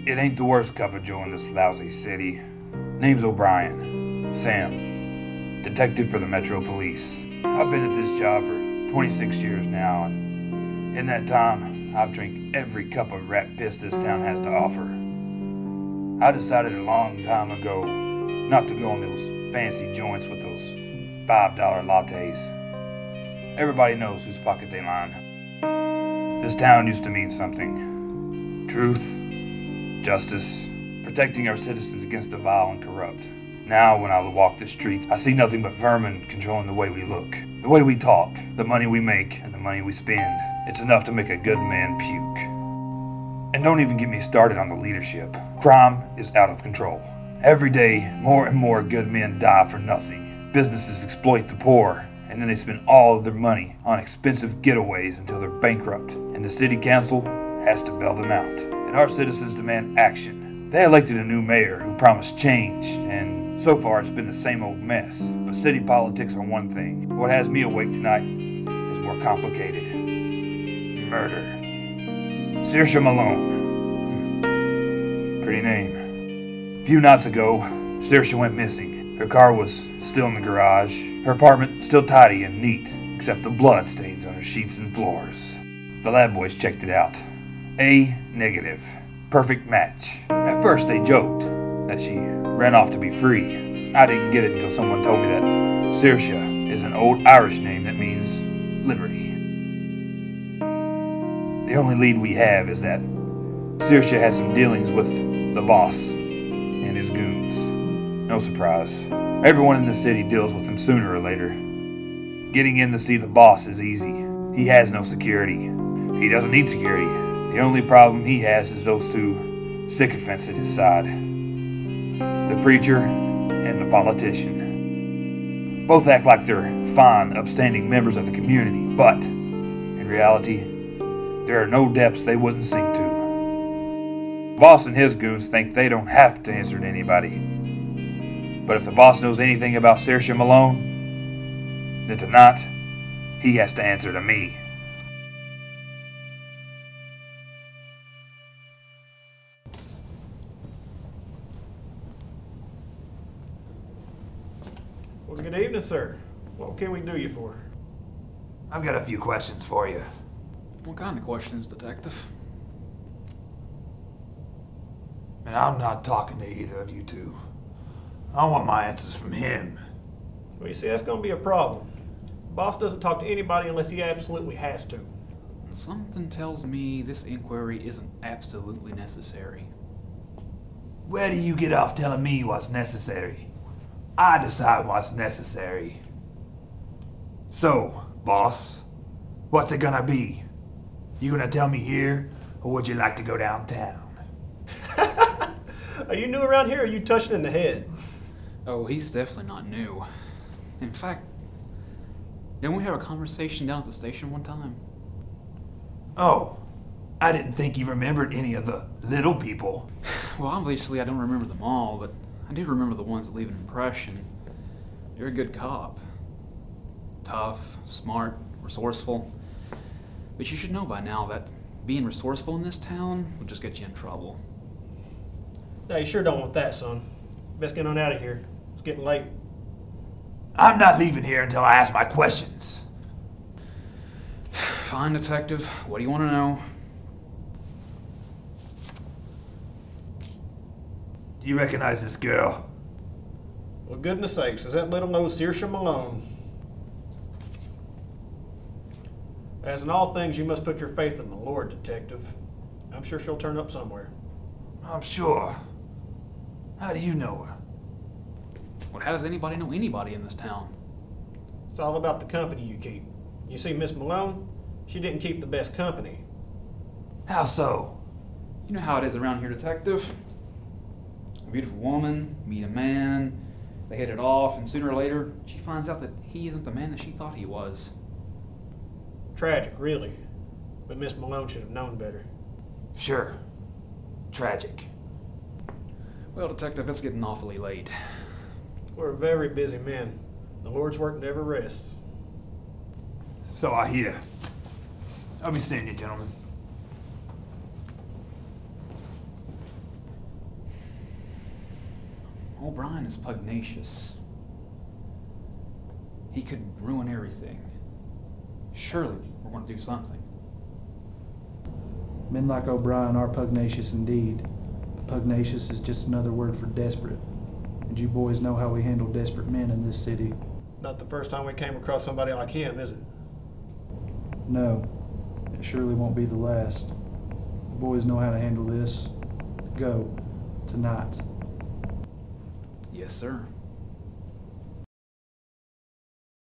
It ain't the worst cup of joe in this lousy city. Name's O'Brien. Sam. Detective for the Metro Police. I've been at this job for 26 years now, and in that time, I've drank every cup of rat piss this town has to offer. I decided a long time ago not to go on those fancy joints with those $5 lattes. Everybody knows whose pocket they line. This town used to mean something. Truth, justice, protecting our citizens against the vile and corrupt. Now, when I walk the streets, I see nothing but vermin controlling the way we look, the way we talk, the money we make, and the money we spend. It's enough to make a good man puke. And don't even get me started on the leadership. Crime is out of control. Every day, more and more good men die for nothing. Businesses exploit the poor, and then they spend all of their money on expensive getaways until they're bankrupt, and the city council has to bail them out. And our citizens demand action. They elected a new mayor who promised change, and so far it's been the same old mess. But city politics are one thing. What has me awake tonight is more complicated. Murder. Saoirse Malone. Pretty name. A few nights ago, Saoirse went missing. Her car was still in the garage. Her apartment still tidy and neat, except the blood stains on her sheets and floors. The lab boys checked it out. A negative. Perfect match. At first they joked that she ran off to be free. I didn't get it until someone told me that Saoirse is an old Irish name that means liberty. The only lead we have is that Saoirse had some dealings with the boss and his goons. No surprise. Everyone in the city deals with him sooner or later. Getting in to see the boss is easy. He has no security. He doesn't need security. The only problem he has is those two sycophants at his side. The preacher and the politician. Both act like they're fine, upstanding members of the community, but in reality, there are no depths they wouldn't sink to. The boss and his goons think they don't have to answer to anybody. But if the boss knows anything about Saoirse Malone, then tonight, he has to answer to me. Well, good evening, sir. What can we do you for? I've got a few questions for you. What kind of questions, Detective? And I'm not talking to either of you two. I want my answers from him. Well, you see, that's going to be a problem. The boss doesn't talk to anybody unless he absolutely has to. Something tells me this inquiry isn't absolutely necessary. Where do you get off telling me what's necessary? I decide what's necessary. So, boss, what's it gonna be? You gonna tell me here, or would you like to go downtown? Are you new around here, or are you touched in the head? Oh, he's definitely not new. In fact, didn't we have a conversation down at the station one time? Oh, I didn't think you remembered any of the little people. Well, obviously I don't remember them all, but I do remember the ones that leave an impression. You're a good cop. Tough, smart, resourceful. But you should know by now that being resourceful in this town will just get you in trouble. No, you sure don't want that, son. Best get on out of here. It's getting late. I'm not leaving here until I ask my questions. Fine, Detective. What do you want to know? Do you recognize this girl? Well, goodness sakes, is that little nose Saoirse Malone? As in all things, you must put your faith in the Lord, Detective. I'm sure she'll turn up somewhere. I'm sure. How do you know her? Well, how does anybody know anybody in this town? It's all about the company you keep. You see, Miss Malone, she didn't keep the best company. How so? You know how it is around here, Detective. A beautiful woman, meet a man, they hit it off, and sooner or later, she finds out that he isn't the man that she thought he was. Tragic, really. But Miss Malone should have known better. Sure. Tragic. Well, Detective, it's getting awfully late. We're very busy men. The Lord's work never rests. So I hear. I'll be seeing you, gentlemen. O'Brien is pugnacious. He could ruin everything. Surely we're going to do something. Men like O'Brien are pugnacious indeed. But pugnacious is just another word for desperate. And you boys know how we handle desperate men in this city. Not the first time we came across somebody like him, is it? No, it surely won't be the last. The boys know how to handle this. Go, tonight. Yes, sir.